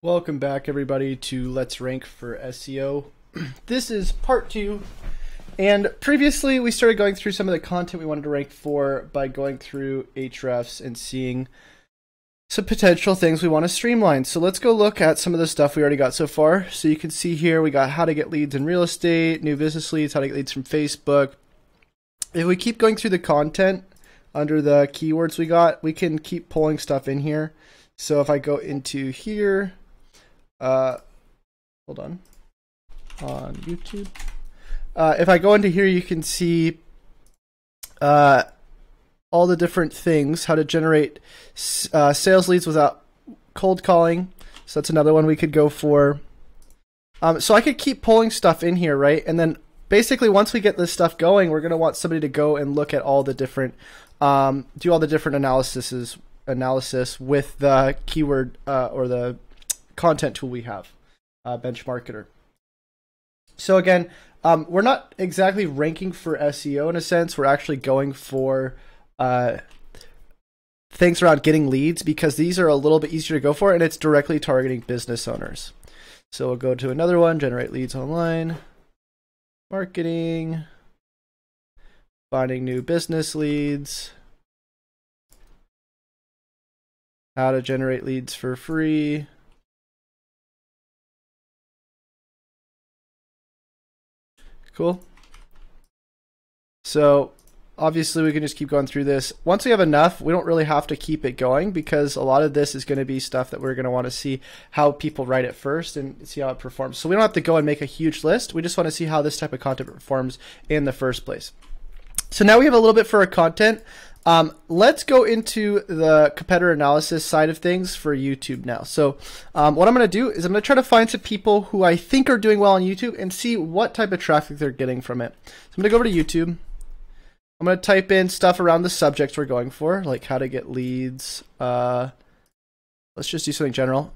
Welcome back, everybody, to Let's Rank for SEO. This is part 2, and previously we started going through some of the content we wanted to rank for by going through Ahrefs and seeing some potential things we want to streamline. So let's go look at some of the stuff we already got so far. So you can see here we got how to get leads in real estate, new business leads, how to get leads from Facebook. If we keep going through the content under the keywords we got, we can keep pulling stuff in here. So if I go into here, hold on YouTube. If I go into here, you can see all the different things, how to generate sales leads without cold calling. So that's another one we could go for. So I could keep pulling stuff in here, right? And then basically once we get this stuff going, we're going to want somebody to go and look at all the different, do all the different analysis with the keyword or the content tool we have, Benchmarketer. So again, we're not exactly ranking for SEO in a sense. We're actually going for things around getting leads because these are a little bit easier to go for, and it's directly targeting business owners. So we'll go to another one, generate leads online, marketing, finding new business leads, how to generate leads for free. Cool. So obviously we can just keep going through this. Once we have enough, we don't really have to keep it going because a lot of this is going to be stuff that we're going to want to see how people write it first and see how it performs. So we don't have to go and make a huge list. We just want to see how this type of content performs in the first place. So now we have a little bit for our content. Let's go into the competitor analysis side of things for YouTube now. So what I'm going to do is I'm going to try to find some people who I think are doing well on YouTube and see what type of traffic they're getting from it. So I'm going to go over to YouTube. I'm going to type in stuff around the subjects we're going for, like how to get leads. Let's just do something general.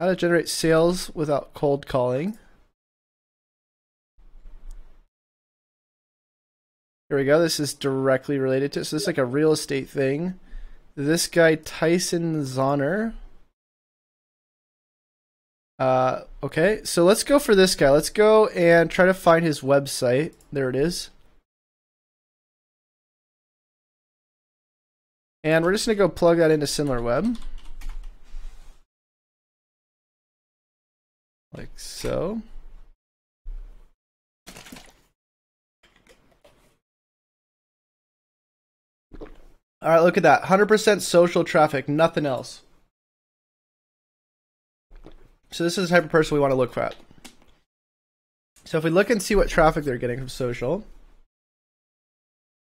How to generate sales without cold calling. Here we go. This is directly related to it. So this is like a real estate thing. This guy, Tyson Zahner. Okay, so let's go for this guy. Let's go and try to find his website. There it is. And we're just going to go plug that into SimilarWeb. Like so. All right, look at that. 100% social traffic, nothing else. So this is the type of person we want to look at. So if we look and see what traffic they're getting from social.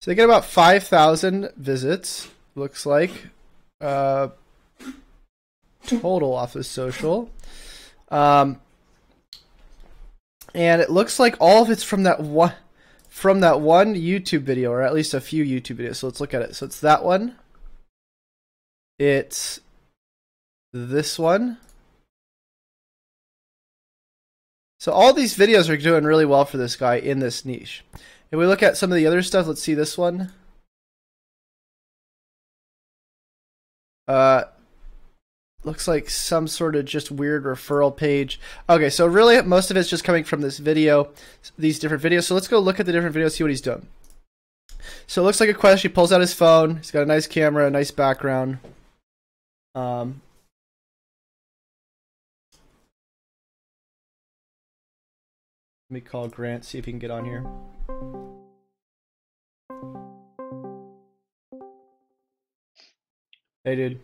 So they get about 5,000 visits, looks like. Total off of social. And it looks like all of it's from that one YouTube video, or at least a few YouTube videos. So let's look at it. So it's that one. It's this one. So all these videos are doing really well for this guy in this niche. If we look at some of the other stuff, let's see this one. Looks like some sort of just weird referral page. Okay, so really most of it's just coming from this video, these different videos. So let's go look at the different videos, see what he's doing. So it looks like a question. He pulls out his phone. He's got a nice camera, a nice background. Let me call Grant, see if he can get on here. Hey, dude.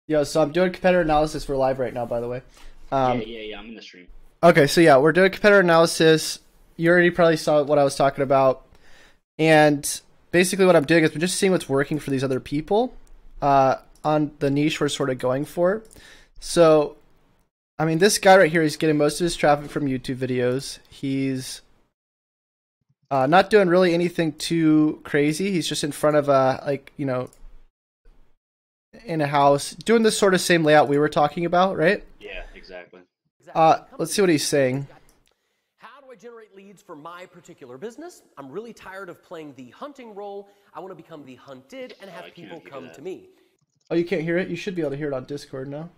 Yo, so I'm doing competitor analysis. We're live right now, by the way. Yeah, I'm in the stream. Okay, so yeah, we're doing competitor analysis. You already probably saw what I was talking about. And basically what I'm doing is I'm just seeing what's working for these other people on the niche we're sort of going for. So, I mean, this guy right here, he's getting most of his traffic from YouTube videos. He's not doing really anything too crazy. He's just in front of a, like, you know, in a house, doing this sort of same layout we were talking about, right? Yeah, exactly. Let's see what he's saying. How do I generate leads for my particular business? I'm really tired of playing the hunting role. I want to become the hunted and have people come to me. Oh, you can't hear it? You should be able to hear it on Discord now.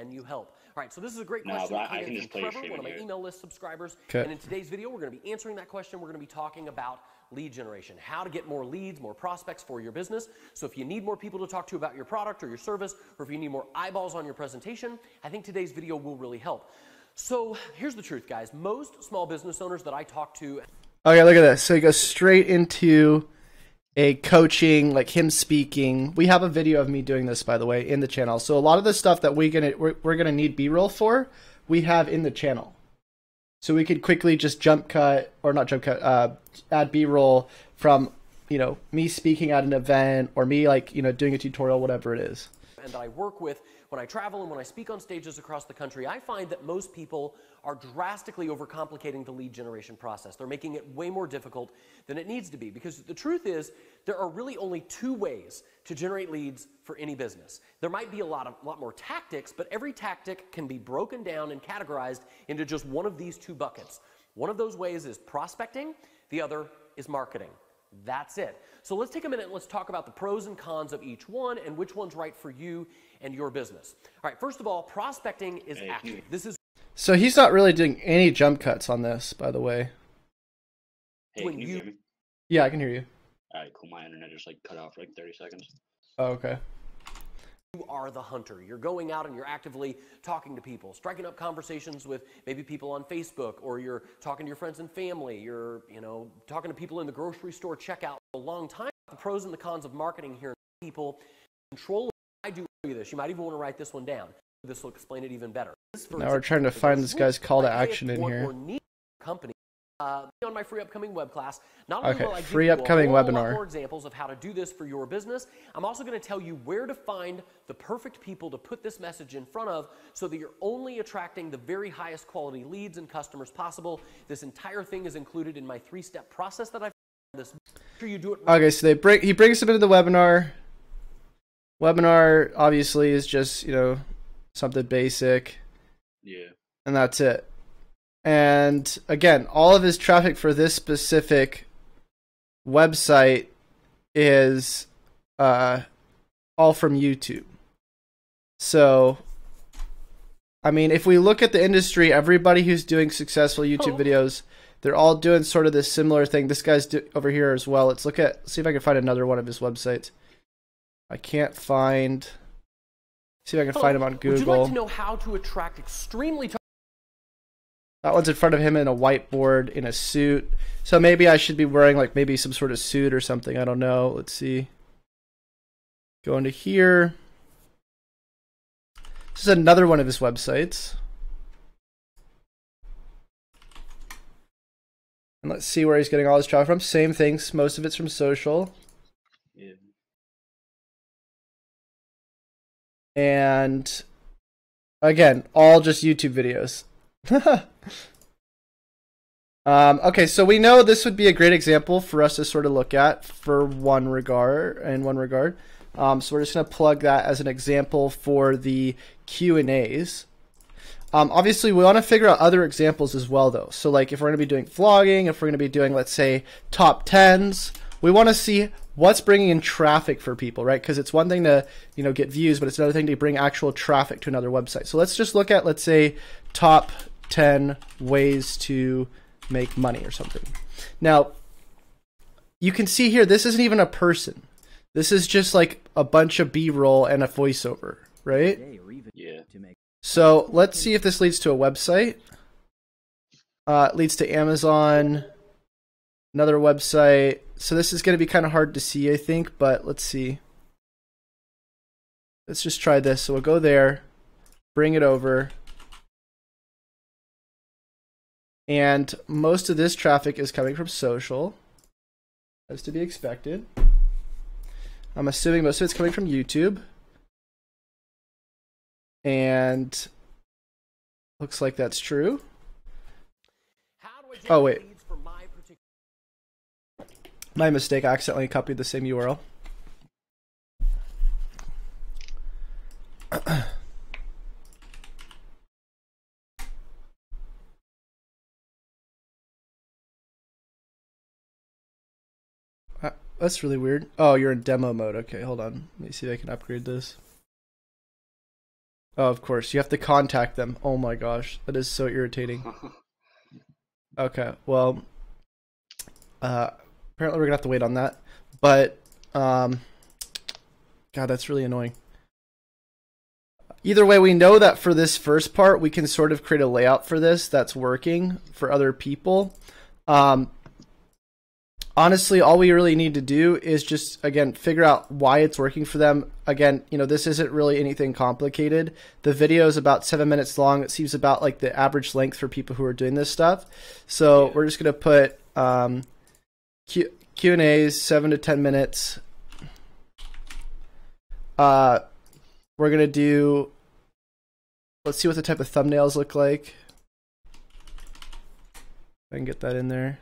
can you help? All right, so this is a great No, question. but that I came can in just from play your Trevor, stream one of in my here. email list subscribers. Okay. And in today's video, we're going to be answering that question. We're going to be talking about lead generation, how to get more leads, more prospects for your business. So if you need more people to talk to about your product or your service, or if you need more eyeballs on your presentation, I think today's video will really help. So here's the truth, guys. Most small business owners that I talk to. Okay, look at this. So he goes straight into a coaching, like him speaking. We have a video of me doing this, by the way, in the channel. So a lot of the stuff that we're gonna need B-roll for, we have in the channel. So we could quickly just add B-roll from, you know, me speaking at an event or me like, you know, doing a tutorial, whatever it is. And that I work with when I travel and when I speak on stages across the country, I find that most people are drastically overcomplicating the lead generation process. They're making it way more difficult than it needs to be, because the truth is there are really only two ways to generate leads for any business. There might be a lot more tactics, but every tactic can be broken down and categorized into just one of these two buckets. One of those ways is prospecting, the other is marketing. That's it. So let's take a minute and let's talk about the pros and cons of each one and which one's right for you and your business. All right, first of all, prospecting is action. This is So he's not really doing any jump cuts on this, by the way. Hey, when can you hear me? Yeah, I can hear you. All right, cool. My internet just like cut off for like 30 seconds. Oh, okay. You are the hunter. You're going out and you're actively talking to people, striking up conversations with maybe people on Facebook, or you're talking to your friends and family. You're, you know, talking to people in the grocery store checkout for a long time. The pros and the cons of marketing here. People control. I do this. You might even want to write this one down. This will explain it even better. Now we're trying to find this guy's call to action in here. Company. On my free upcoming web class, not only will I give free you upcoming a whole lot webinar. more examples of how to do this for your business, I'm also going to tell you where to find the perfect people to put this message in front of so that you're only attracting the very highest quality leads and customers possible. This entire thing is included in my 3-step process that I've this. Sure you do it right. Okay, so he brings him into the webinar. Webinar obviously is just, you know, something basic. Yeah. And that's it. And again, all of his traffic for this specific website is all from YouTube. So, I mean, if we look at the industry, everybody who's doing successful YouTube videos, they're all doing sort of this similar thing. This guy's over here as well. Let's see if I can find another one of his websites. I can't find. See if I can find him on Google. Would you like to know how to attract extremely That one's in front of him in a whiteboard in a suit. So maybe I should be wearing like maybe some sort of suit or something. I don't know. Let's see. Go into here. This is another one of his websites. And let's see where he's getting all his traffic from. Same things. Most of it's from social. Yeah. And again, all just YouTube videos. Okay, so we know this would be a great example for us to sort of look at for one regard. So we're just going to plug that as an example for the Q&As. Obviously, we want to figure out other examples as well, though. So like if we're going to be doing vlogging, if we're going to be doing, let's say, top 10s, we want to see what's bringing in traffic for people, right? Because it's one thing to, you know, get views, but it's another thing to bring actual traffic to another website. So let's just look at, let's say, top 10 ways to make money or something. Now, you can see here, this isn't even a person. This is just like a bunch of B-roll and a voiceover, right? Yeah. So let's see if this leads to a website. It leads to Amazon, another website. So this is going to be kind of hard to see, I think, but let's see. Let's just try this. So we'll go there, bring it over. And most of this traffic is coming from social, as to be expected. I'm assuming most of it's coming from YouTube. And looks like that's true. Oh, wait. My mistake. I accidentally copied the same URL. That's really weird. Oh, you're in demo mode. Okay, hold on. Let me see if I can upgrade this. Oh, of course. You have to contact them. Oh my gosh. That is so irritating. Okay, well, apparently we're gonna have to wait on that. But, God, that's really annoying. Either way, we know that for this first part, we can sort of create a layout for this that's working for other people. Honestly, all we really need to do is just, again, figure out why it's working for them. Again, you know, this isn't really anything complicated. The video is about 7 minutes long. It seems about like the average length for people who are doing this stuff. So we're just going to put Q&As, 7 to 10 minutes. We're going to do, let's see what the type of thumbnails look like. I can get that in there.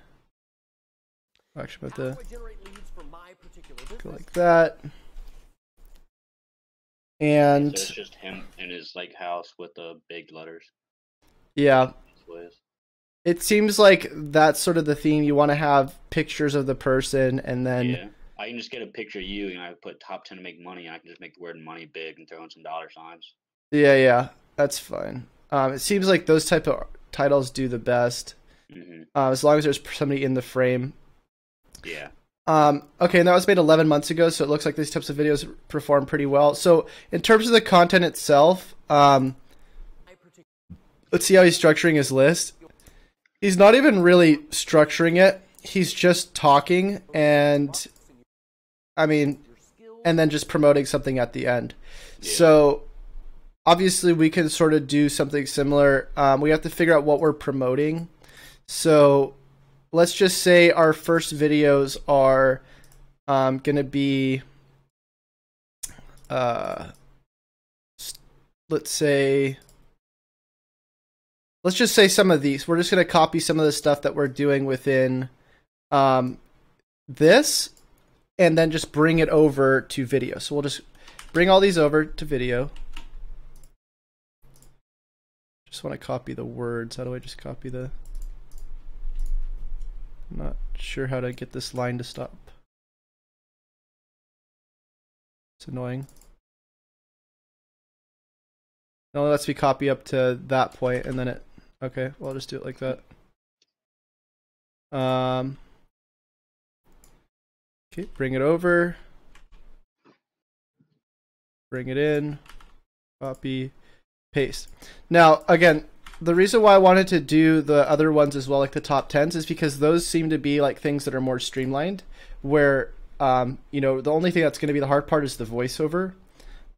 Actually, about to go like that. And so it's just him in his like house with the big letters. Yeah. It seems like that's sort of the theme. You want to have pictures of the person, and then yeah, I can just get a picture of you, and I put top 10 to make money, and I can just make the word money big and throw in some dollar signs. Yeah, that's fine. It seems like those type of titles do the best, as long as there's somebody in the frame. Yeah. Okay, and that was made 11 months ago, so it looks like these types of videos perform pretty well. So in terms of the content itself, let's see how he's structuring his list. He's not even really structuring it. He's just talking and, I mean, and then just promoting something at the end. Yeah. So obviously we can sort of do something similar. We have to figure out what we're promoting. So let's just say our first videos are going to be, let's just say some of these. We're just going to copy some of the stuff that we're doing within this, and then just bring it over to video. So we'll just bring all these over to video. Just want to copy the words. How do I just copy the... I'm not sure how to get this line to stop. It's annoying. It only lets me copy up to that point, and then it... Okay, well, I'll just do it like that. Okay, bring it over. Bring it in. Copy. Paste. Now, again, the reason why I wanted to do the other ones as well, like the top 10s, is because those seem to be like things that are more streamlined, where, you know, the only thing that's going to be the hard part is the voiceover.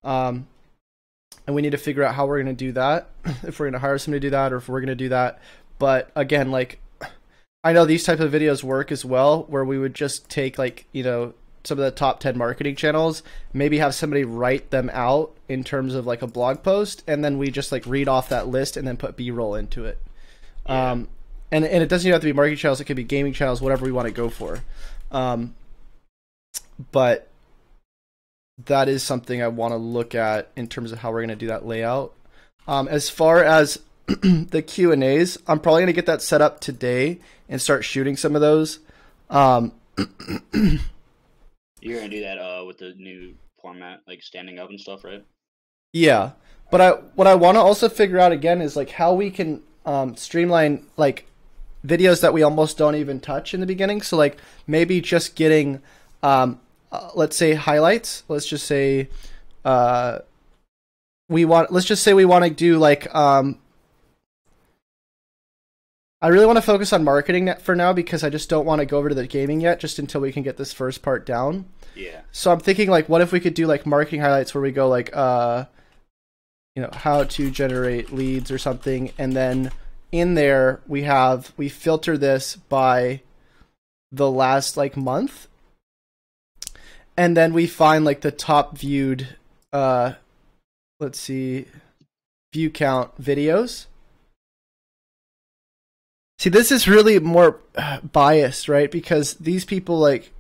And we need to figure out how we're going to do that, if we're going to hire somebody to do that, or if we're going to do that. But again, like, I know these type of videos work as well, where we would just take, like, you know, some of the top 10 marketing channels, maybe have somebody write them out in terms of like a blog post, and then we just like read off that list and then put B-roll into it. Yeah. And it doesn't even have to be marketing channels, it could be gaming channels, whatever we want to go for. But that is something I want to look at in terms of how we're going to do that layout. As far as the Q&As, I'm probably going to get that set up today and start shooting some of those. You're going to do that with the new format, like standing up and stuff, right? Yeah. But what I want to also figure out again is like how we can streamline like videos that we almost don't even touch in the beginning. So like maybe just getting, let's say highlights. Let's just say we want to do like, I really want to focus on marketing for now because I just don't want to go over to the gaming yet, just until we can get this first part down. Yeah. So I'm thinking like, what if we could do like marketing highlights where we go like, you know, how to generate leads or something. And then in there we filter this by the last like month. And then we find like the top viewed, let's see, view count videos. See, this is really more biased, right? Because these people, like,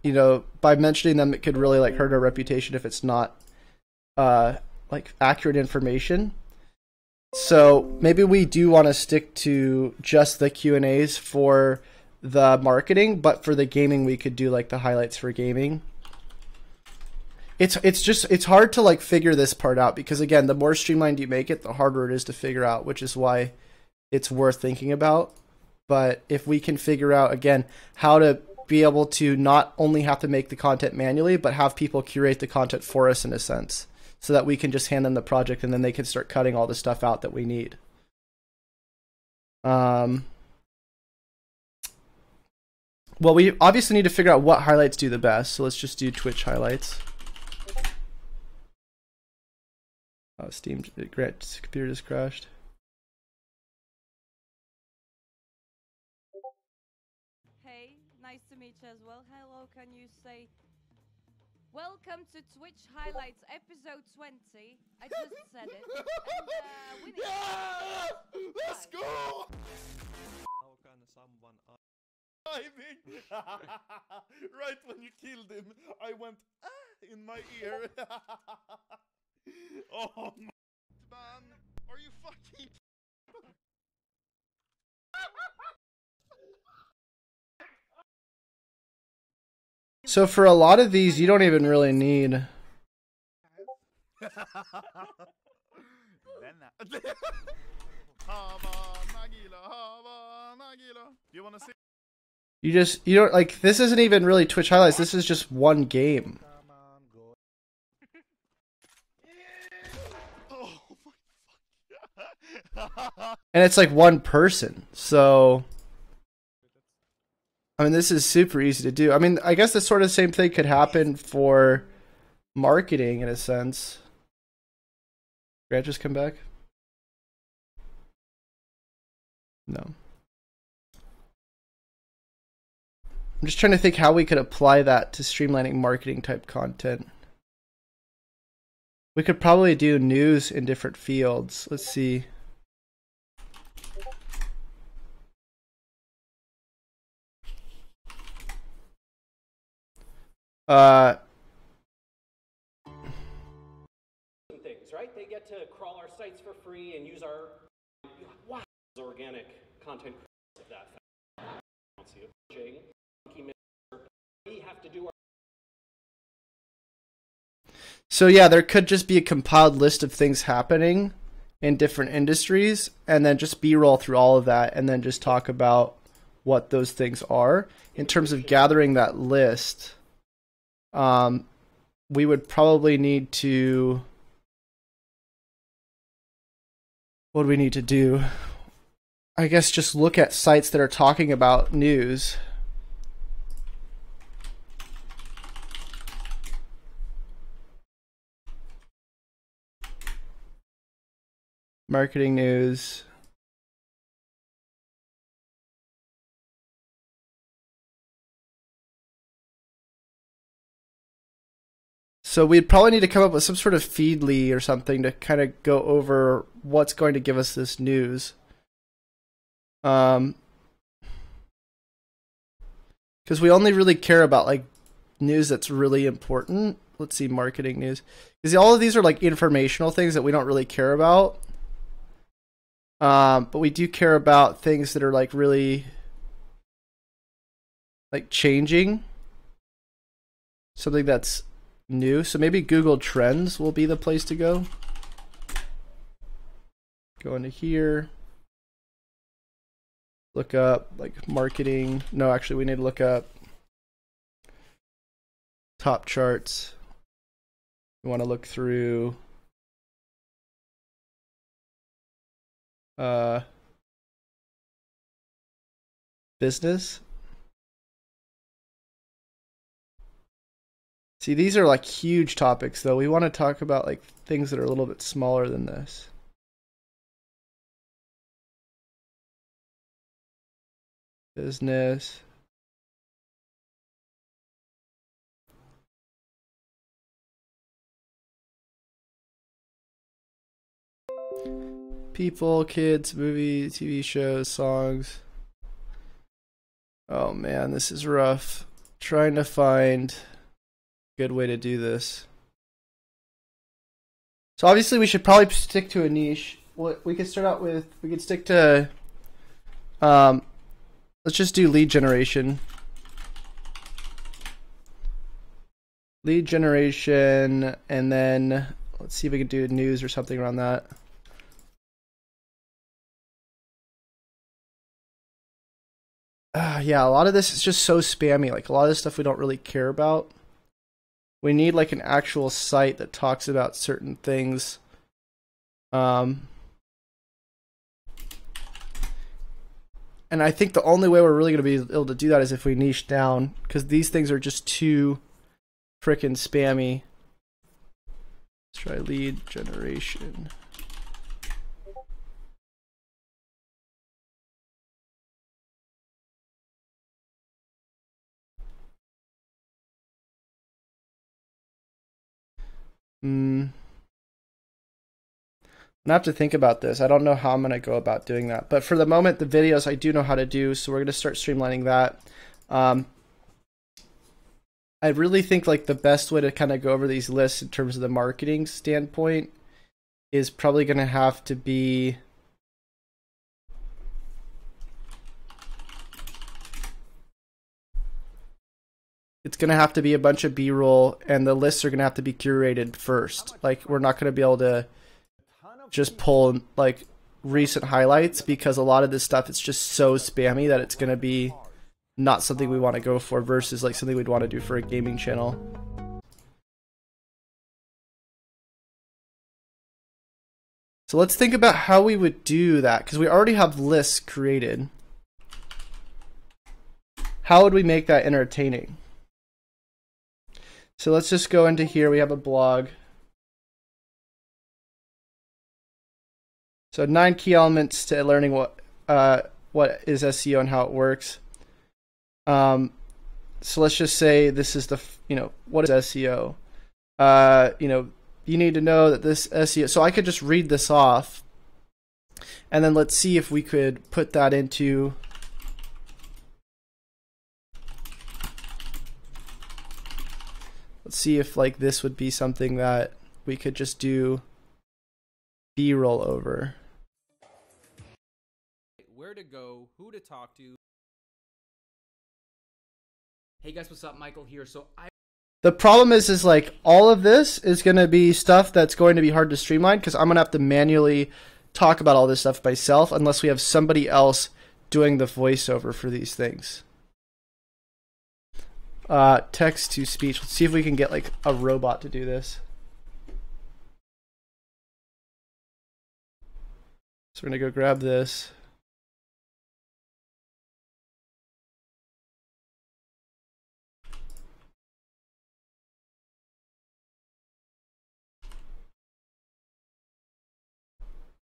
you know, by mentioning them, it could really like hurt our reputation if it's not like accurate information. So maybe we do want to stick to just the Q&As for the marketing, but for the gaming, we could do like the highlights for gaming. it's hard to like figure this part out because again, the more streamlined you make it, the harder it is to figure out, which is why it's worth thinking about. But if we can figure out again how to be able to not only have to make the content manually, but have people curate the content for us in a sense, so that we can just hand them the project and then they can start cutting all the stuff out that we need. Well, we obviously need to figure out what highlights do the best. So let's just do Twitch highlights. Oh, Steam, Grant's computer just crashed. Hey, nice to meet you as well. Hello, can you say welcome to Twitch Highlights episode 20? I just said it. And, we need Let's go! How can someone Timing! Right when you killed him, I went in my ear. Oh man, are you fucking? So for a lot of these, you don't even really need. Do you wanna see? You don't like, this isn't even really Twitch highlights. This is just one game. Oh my fuck. And it's like one person. So I mean, this is super easy to do. I mean, I guess the sort of same thing could happen for marketing in a sense. Grant just come back? No. I'm just trying to think how we could apply that to streamlining marketing type content. We could probably do news in different fields. Let's see. Things, right? They get to crawl our sites for free and use our organic content of that. We have to do our. So yeah, there could just be a compiled list of things happening in different industries, and then just B-roll through all of that, and then just talk about what those things are. In terms of gathering that list, we would probably need to. What do we need to do? I guess just look at sites that are talking about news. Marketing news. So we'd probably need to come up with some sort of feedly or something to kind of go over what's going to give us this news. Because we only really care about like news that's really important. Let's see, marketing news. Because all of these are like informational things that we don't really care about. But we do care about things that are like really like changing. Something that's new. So maybe Google Trends will be the place to go. Go into here. Look up like marketing. No, actually we need to look up top charts. We want to look through business. See, these are like huge topics though. We want to talk about like things that are a little bit smaller than this. Business. People, kids, movies, TV shows, songs. Oh man, this is rough. Trying to find a good way to do this. So obviously we should probably stick to a niche. What we could start out with, we could stick to let's just do lead generation. lead generation, and then let's see if we can do news or something around that. Yeah, a lot of this is just so spammy. Like a lot of this stuff we don't really care about. We need like an actual site that talks about certain things. And I think the only way we're really going to be able to do that is if we niche down, because these things are just too frickin' spammy. Let's try lead generation. I'm gonna have to think about this. I don't know how I'm gonna go about doing that, but for the moment, the videos I do know how to do, so we're gonna start streamlining that. I really think like the best way to kind of go over these lists in terms of the marketing standpoint is probably gonna have to be it's going to have to be a bunch of B-roll, and the lists are going to have to be curated first. Like, we're not going to be able to just pull, like, recent highlights, because a lot of this stuff is just so spammy that it's going to be not something we want to go for versus, like, something we'd want to do for a gaming channel. So let's think about how we would do that, because we already have lists created. How would we make that entertaining? So let's just go into here. We have a blog. So 9 key elements to learning what is SEO and how it works. So let's just say this is the, what is SEO? You need to know that this SEO. So I could just read this off, and then let's see if we could put that into. Let's see if like this would be something that we could just do B-roll over. Where to go, who to talk to. Hey guys, what's up? Michael here. The problem is like all of this is going to be stuff that's going to be hard to streamline, because I'm going to have to manually talk about all this stuff myself unless we have somebody else doing the voiceover for these things. Text to speech. Let's see if we can get like a robot to do this. So we're gonna go grab this.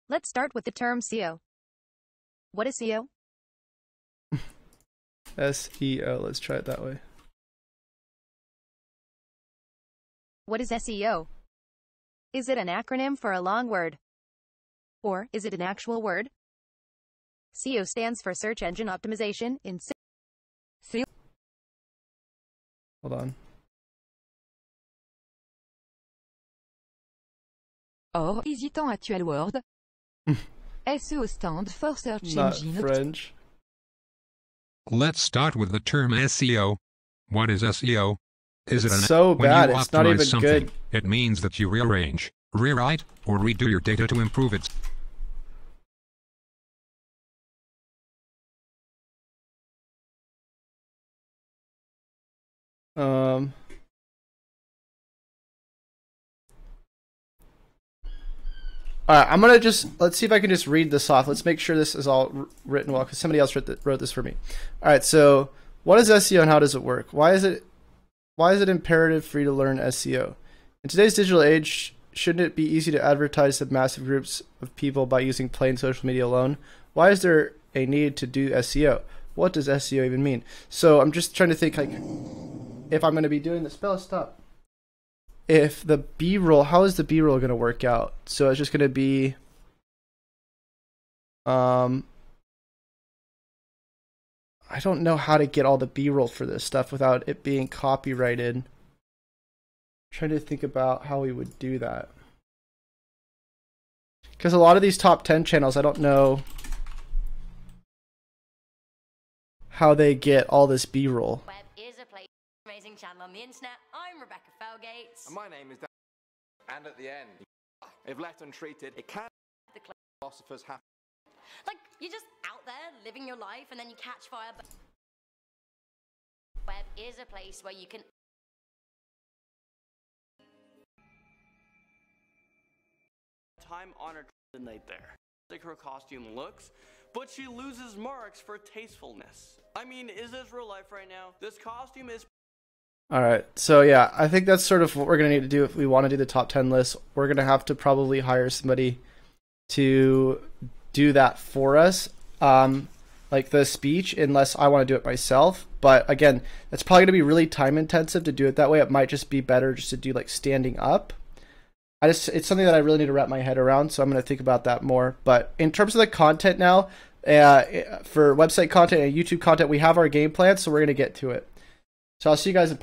Let's start with the term SEO. What is SEO? SEO. Let's try it that way. What is SEO? Is it an acronym for a long word? Or is it an actual word? SEO stands for Search Engine Optimization in SEO. Hold on. Or, hésitant actual word. SEO stands for Search Engine Not French. Let's start with the term SEO. What is SEO? Is it It's so bad, it's not even good. It means that you rearrange, rewrite, or redo your data to improve it. Alright, I'm gonna let's see if I can just read this off. Let's make sure this is all written well, because somebody else wrote this for me. Alright, so what is SEO and how does it work? Why is it imperative for you to learn SEO? In today's digital age, shouldn't it be easy to advertise to massive groups of people by using plain social media alone? Why is there a need to do SEO? What does SEO even mean? So I'm just trying to think, like, if I'm going to be doing the spell stop. If the B-roll, how is the B-roll going to work out? So it's just going to be, I don't know how to get all the B-roll for this stuff without it being copyrighted. I'm trying to think about how we would do that. Because a lot of these top 10 channels, I don't know how they get all this B-roll. Web is a place for amazing channel on the internet. I'm Rebecca Felgates. And my name is Dan. And at the end, if left untreated, it can the philosophers have. Like, you're just out there living your life and then you catch fire. But web is a place where you can time-honored night there. Like her costume looks, but she loses marks for tastefulness. I mean, is this real life right now? This costume is... All right. So yeah, I think that's sort of what we're going to need to do if we want to do the top 10 list. We're going to have to probably hire somebody to do that for us. Like the speech, unless I want to do it myself. But again, it's probably going to be really time intensive to do it that way. It might just be better just to do like standing up. It's something that I really need to wrap my head around, so I'm going to think about that more. But in terms of the content now, for website content and YouTube content, we have our game plan, so we're going to get to it. So I'll see you guys in